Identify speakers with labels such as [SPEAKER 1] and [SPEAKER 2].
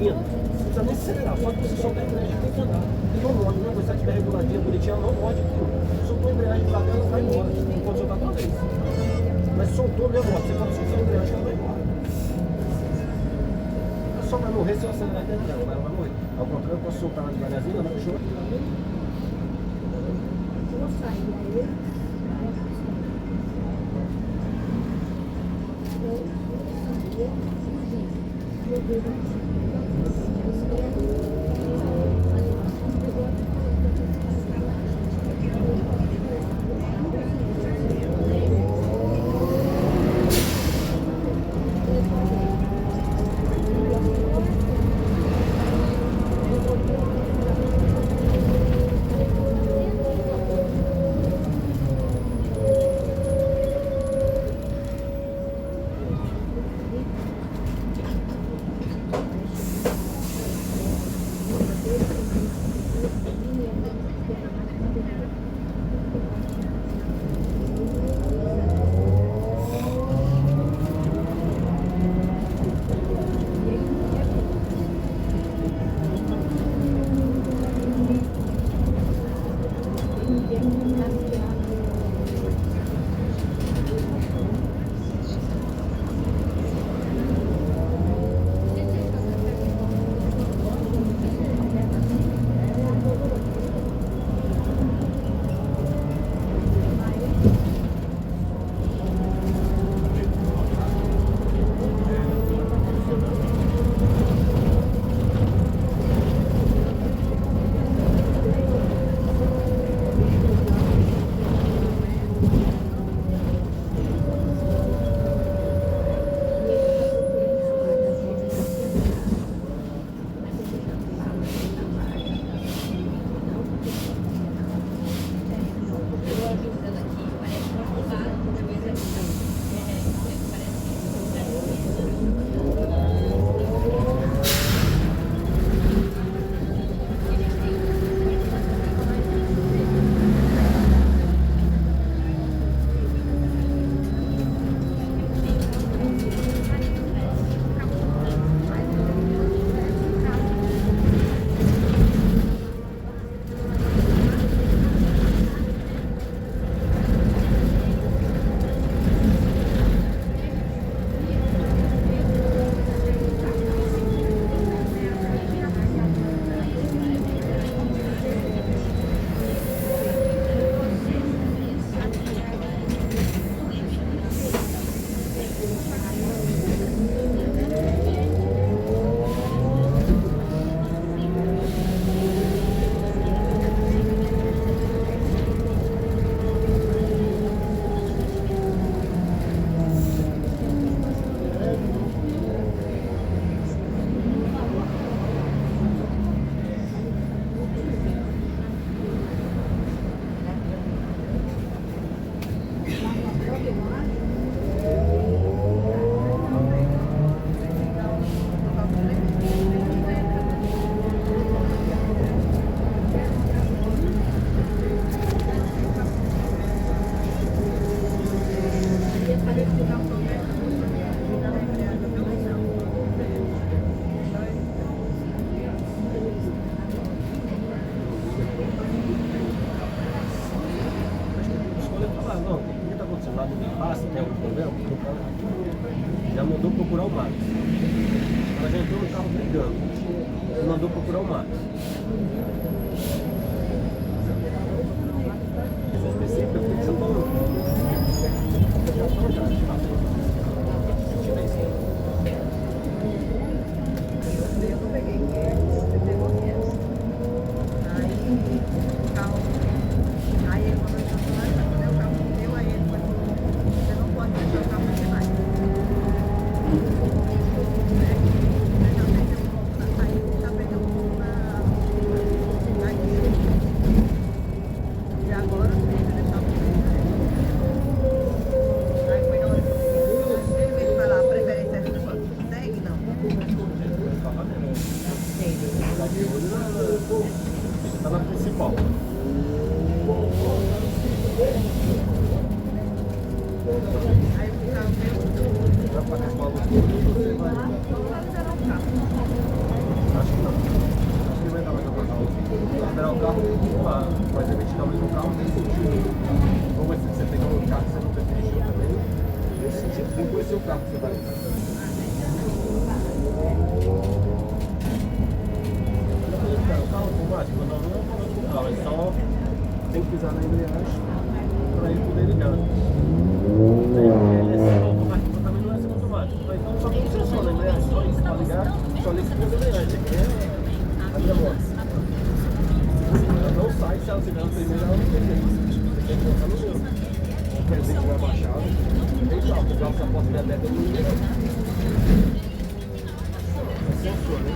[SPEAKER 1] vindo. Não precisa nem acelerar, só que você soltar a embreagem, tem que andar. No modo, né? Se ela estiver reguladinha, bonitinha, não pode. Soltou a embreagem pra cá, ela vai embora. Não pode soltar toda vez. Mas soltou mesmo, ó, você pode soltar a embreagem, ela vai embora. Ela só vai morrer se eu acelerar dentro dela, ela vai morrer. Ao contrário, eu posso soltar ela devagarzinho, ela vai chorar.
[SPEAKER 2] Vou sair aí.
[SPEAKER 1] Já mandou procurar o Max. Ela já entrou no carro brigando. Ela mandou procurar o Max. Essa específica foi de São Paulo.
[SPEAKER 2] Eu não peguei quietos, eu pegou quietos. Aí o carro. Aí ele mandou eu falar, vai poder o carro meu, aí ele falou, você não pode deixar o carro aqui mais. E agora eu tenho que deixar o aí foi na hora que ele veio falar, a preferência é sua. Segue, não.
[SPEAKER 1] Está na principal.
[SPEAKER 2] Aí o carro meu.
[SPEAKER 1] Vai para a escola, você vai.
[SPEAKER 2] Vamos lá zerar o carro.
[SPEAKER 1] Tem que conhecer o carro que você vai usar. O carro automático, não é o carro, é só tem que pisar na embreagem para ele poder ligar. Ele é automático, também não é automático. Então só funciona a embreagem, só isso, para ligar, só liga com a embreagem, que é a minha moto. Ela não sai se ela tiver no primeiro, ela não tem jeito. Você tem que colocar no meu. O presente vai baixado, tem que usar, porque a porta de aberta não liga. É sensor, né?